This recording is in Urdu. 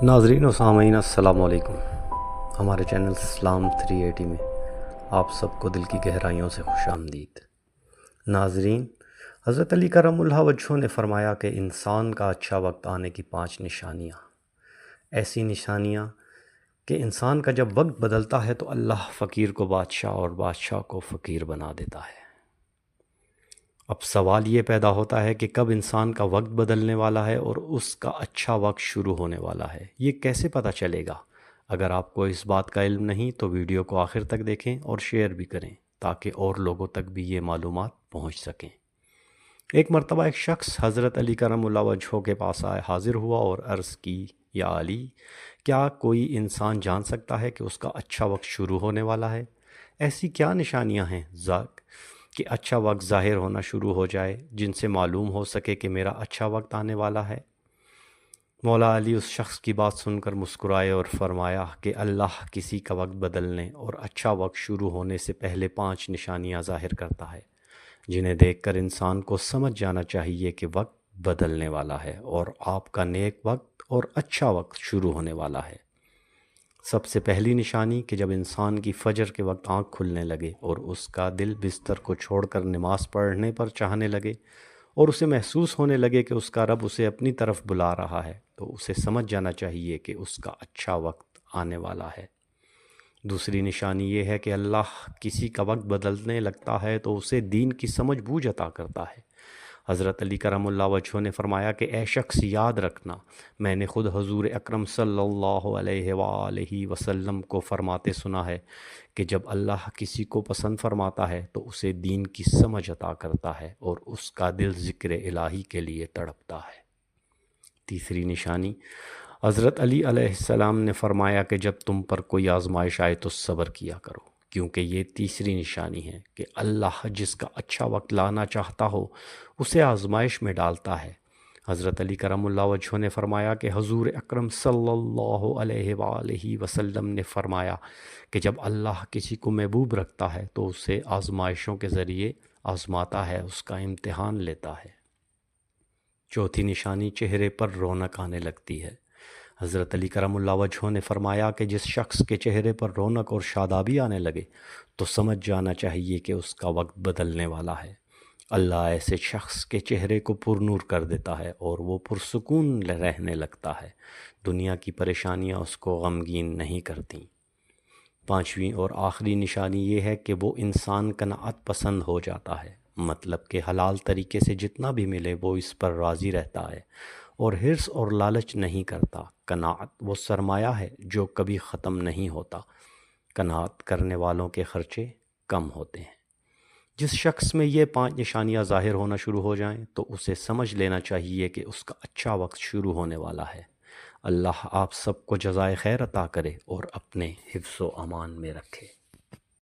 ناظرین و سامعین السلام علیکم۔ ہمارے چینل اسلام 380 میں آپ سب کو دل کی گہرائیوں سے خوش آمدید۔ ناظرین، حضرت علی کرم اللہ وجہہ نے فرمایا کہ انسان کا اچھا وقت آنے کی 5 نشانیاں، ایسی نشانیاں کہ انسان کا جب وقت بدلتا ہے تو اللہ فقیر کو بادشاہ اور بادشاہ کو فقیر بنا دیتا ہے۔ اب سوال یہ پیدا ہوتا ہے کہ کب انسان کا وقت بدلنے والا ہے اور اس کا اچھا وقت شروع ہونے والا ہے، یہ کیسے پتہ چلے گا؟ اگر آپ کو اس بات کا علم نہیں تو ویڈیو کو آخر تک دیکھیں اور شیئر بھی کریں تاکہ اور لوگوں تک بھی یہ معلومات پہنچ سکیں۔ ایک مرتبہ ایک شخص حضرت علی کرم اللہ وجہہ کے پاس حاضر ہوا اور عرض کی، یا علی، کیا کوئی انسان جان سکتا ہے کہ اس کا اچھا وقت شروع ہونے والا ہے؟ ایسی کیا نشانیاں ہیں کہ اچھا وقت ظاہر ہونا شروع ہو جائے جن سے معلوم ہو سکے کہ میرا اچھا وقت آنے والا ہے؟ مولا علی اس شخص کی بات سن کر مسکرائے اور فرمایا کہ اللہ کسی کا وقت بدلنے اور اچھا وقت شروع ہونے سے پہلے 5 نشانیاں ظاہر کرتا ہے، جنہیں دیکھ کر انسان کو سمجھ جانا چاہیے کہ وقت بدلنے والا ہے اور آپ کا نیک وقت اور اچھا وقت شروع ہونے والا ہے۔ سب سے پہلی نشانی کہ جب انسان کی فجر کے وقت آنکھ کھلنے لگے اور اس کا دل بستر کو چھوڑ کر نماز پڑھنے پر چاہنے لگے اور اسے محسوس ہونے لگے کہ اس کا رب اسے اپنی طرف بلا رہا ہے، تو اسے سمجھ جانا چاہیے کہ اس کا اچھا وقت آنے والا ہے۔ دوسری نشانی یہ ہے کہ اللہ کسی کا وقت بدلنے لگتا ہے تو اسے دین کی سمجھ بوجھ عطا کرتا ہے۔ حضرت علی کرم اللہ وجہہ نے فرمایا کہ اے شخص، یاد رکھنا، میں نے خود حضور اکرم صلی اللہ علیہ وآلہ وسلم کو فرماتے سنا ہے کہ جب اللہ کسی کو پسند فرماتا ہے تو اسے دین کی سمجھ عطا کرتا ہے اور اس کا دل ذکر الہی کے لیے تڑپتا ہے۔ تیسری نشانی، حضرت علی علیہ السلام نے فرمایا کہ جب تم پر کوئی آزمائش آئے تو صبر کیا کرو، کیونکہ یہ تیسری نشانی ہے کہ اللہ جس کا اچھا وقت لانا چاہتا ہو اسے آزمائش میں ڈالتا ہے۔ حضرت علی کرم اللہ وجہہ نے فرمایا کہ حضور اکرم صلی اللہ علیہ وآلہ وسلم نے فرمایا کہ جب اللہ کسی کو محبوب رکھتا ہے تو اسے آزمائشوں کے ذریعے آزماتا ہے، اس کا امتحان لیتا ہے۔ چوتھی نشانی، چہرے پر رونق آنے لگتی ہے۔ حضرت علی کرم اللہ وجہہ نے فرمایا کہ جس شخص کے چہرے پر رونق اور شادابی آنے لگے تو سمجھ جانا چاہیے کہ اس کا وقت بدلنے والا ہے۔ اللہ ایسے شخص کے چہرے کو پرنور کر دیتا ہے اور وہ پرسکون رہنے لگتا ہے، دنیا کی پریشانیاں اس کو غمگین نہیں کرتیں۔ پانچویں اور آخری نشانی یہ ہے کہ وہ انسان قناعت پسند ہو جاتا ہے، مطلب کہ حلال طریقے سے جتنا بھی ملے وہ اس پر راضی رہتا ہے اور حرص اور لالچ نہیں کرتا۔ قناعت وہ سرمایہ ہے جو کبھی ختم نہیں ہوتا۔ قناعت کرنے والوں کے خرچے کم ہوتے ہیں۔ جس شخص میں یہ 5 نشانیاں ظاہر ہونا شروع ہو جائیں تو اسے سمجھ لینا چاہیے کہ اس کا اچھا وقت شروع ہونے والا ہے۔ اللہ آپ سب کو جزائے خیر عطا کرے اور اپنے حفظ و امان میں رکھے۔